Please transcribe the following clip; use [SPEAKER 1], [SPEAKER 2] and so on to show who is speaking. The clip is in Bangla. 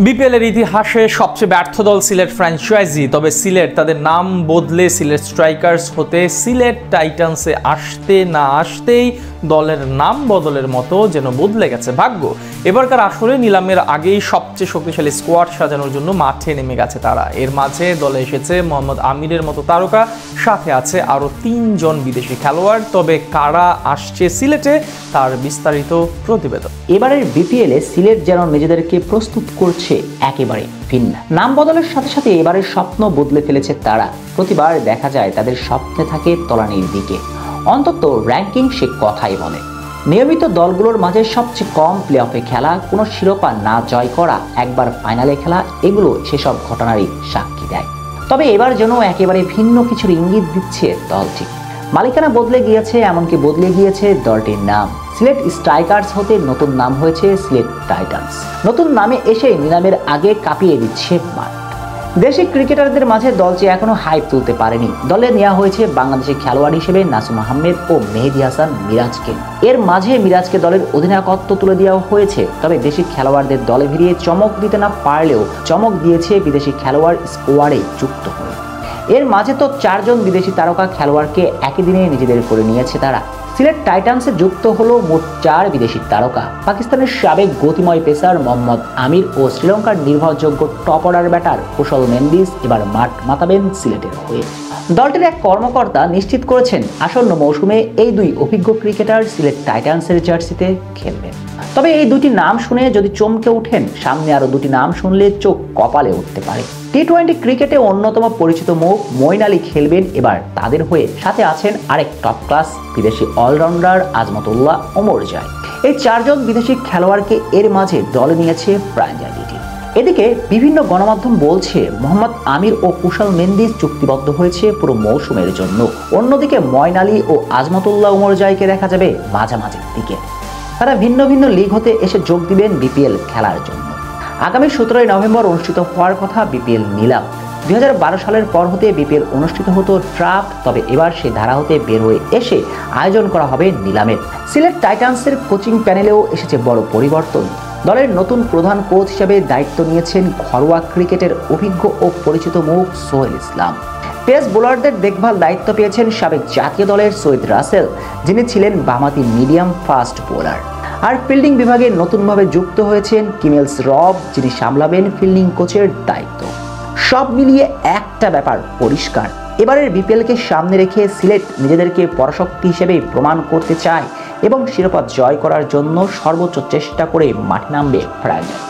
[SPEAKER 1] বিপিএল এর ইতিহাসে সবচেয়ে ব্যর্থ দল সিলেট ফ্র্যাঞ্চাইজি। তবে সিলেট তাদের নাম বদলে সিলেট স্ট্রাইকার্স হতে সিলেট টাইটান্সে আসতে না আসতেই দলের নাম বদলের মতো যেন বদলে গেছে ভাগ্য। এবারকার আসরে নিলামের আগেই সবচেয়ে শক্তিশালী স্কোয়াড সাজানোর জন্য মাঠে নেমে গেছে তারা। এর মাঝে দলে এসেছে মোহাম্মদ আমিরের মতো তারকা, সাথে আছে আরও 3 জন বিদেশি খেলোয়াড়। তবে কারা আসছে সিলেটে তার বিস্তারিত প্রতিবেদন।
[SPEAKER 2] এবারের বিপিএলে সিলেট যেন নিজেদেরকে প্রস্তুত করছে একেবারে ভিন্ন। নাম বদলের সাথে সাথে এবারের স্বপ্ন বদলে ফেলেছে তারা। প্রতিবার দেখা যায় তাদের স্বপ্নে থাকে তলানির দিকে, অন্তত র্যাঙ্কিং সে কথাই বলে। নিয়মিত দলগুলোর মাঝে সবচেয়ে কম প্লে অফে খেলা, কোনো শিরোপা না জয় করা, একবার ফাইনালে খেলা, এগুলো সেসব ঘটনারই সাক্ষী দেয়। তবে এবার যেন একেবারে ভিন্ন কিছুর ইঙ্গিত দিচ্ছে দলটি। মালিকানা বদলে গিয়েছে, এমনকি বদলে গিয়েছে দলটির নাম। সিলেট স্ট্রাইকার্স হতে নতুন নাম হয়েছে সিলেট টাইটান্স। নতুন নামে এসে নিলামের আগে কাঁপিয়ে দিচ্ছে মাঠ। দেশি ক্রিকেটারদের মাঝে দলটি এখনো হাইপ তুলতে পারেনি। দলে নেওয়া হয়েছে বাংলাদেশি খেলোয়াড় হিসেবে নাসুম আহমেদ ও মেহেদী হাসান মিরাজকে। এর মাঝে মিরাজকে দলের অধিনায়কত্ব তুলে দেওয়া হয়েছে। তবে দেশি খেলোয়াড়দের দলে ভিড়িয়ে চমক দিতে না পারলেও চমক দিয়েছে বিদেশি খেলোয়াড় স্কোয়াডে যুক্ত হয়ে। এর মাঝে তো 4 জন বিদেশি তারকা খেলোয়াড়কে একই দিনে নিজেদের করে নিয়েছে তারা। সিলেট টাইটান্সে যুক্ত হলো মোট 4 বিদেশি তারকা। পাকিস্তানের সাবেক গতিময় পেসার মোহাম্মদ আমির ও শ্রীলঙ্কার নির্ভরযোগ্য টপ অর্ডার ব্যাটার কুশল মেন্ডিস এবার মাঠ মাতাবেন সিলেটের হয়ে। দলটির এক কর্মকর্তা নিশ্চিত করেছেন আসন্ন মৌসুমে এই 2 অভিজ্ঞ ক্রিকেটার সিলেট টাইটান্সের জার্সিতে খেলবেন। তবে এই 2টি নাম শুনে যদি চমকে ওঠেন, সামনে আরো 2টি নাম শুনলে চোখ কপালে উঠতে পারে। টি-20 ক্রিকেটে অন্যতম পরিচিত মুখ মঈন আলী খেলবেন এবার তাদের হয়ে। সাথে আছেন আরেক টপ ক্লাস বিদেশি অলরাউন্ডার আজমতুল্লাহ ওমরজাই। এই 4 জন বিদেশি খেলোয়াড়কে এর মাঝে দলে নিয়েছে ফ্র্যাঞ্চাইজিটি। এদিকে বিভিন্ন গণমাধ্যম বলছে মোহাম্মদ আমির ও কুশল মেন্ডিস চুক্তিবদ্ধ হয়েছে পুরো মৌসুমের জন্য। অন্যদিকে মঈন আলী ও আজমতুল্লাহ ওমরজাইকে দেখা যাবে মাঝামাঝির দিকে। তারা ভিন্ন ভিন্ন লিগ হতে এসে যোগ দিবেন বিপিএল খেলার জন্য। আগামী 17 নভেম্বর অনুষ্ঠিত হওয়ার কথা বিপিএল নিলাম। 2012 সালের পর হতে বিপিএল অনুষ্ঠিত হতো ড্রাফট, তবে এবার সেই ধারা হতে বের হয়ে এসে আয়োজন করা হবে নিলামের। সিলেট টাইটান্সের কোচিং প্যানেলেও এসেছে বড় পরিবর্তন। দলের নতুন প্রধান কোচ হিসেবে দায়িত্ব নিয়েছেন ঘরোয়া ক্রিকেটের অভিজ্ঞ ও পরিচিত মুখ সোহেল ইসলাম। পেস বোলারদের দেখভাল দায়িত্ব পেয়েছেন সাবেক জাতীয় দলের সৈয়দ রাসেল, যিনি ছিলেন বামহাতি মিডিয়াম ফাস্ট বোলার। আর ফিল্ডিং বিভাগে নতুনভাবে যুক্ত হয়েছেন কিমেলস রব, যিনি সামলাবেন ফিল্ডিং কোচের দায়িত্ব। সব মিলিয়ে একটা ব্যাপার পরিষ্কার, এবারের বিপিএলকে সামনে রেখে সিলেট নিজেদেরকে পরাশক্তি হিসেবে প্রমাণ করতে চায় এবং শিরোপা জয় করার জন্য সর্বোচ্চ চেষ্টা করে মাঠে নামবে ফ্র্যাঞ্চাইজি।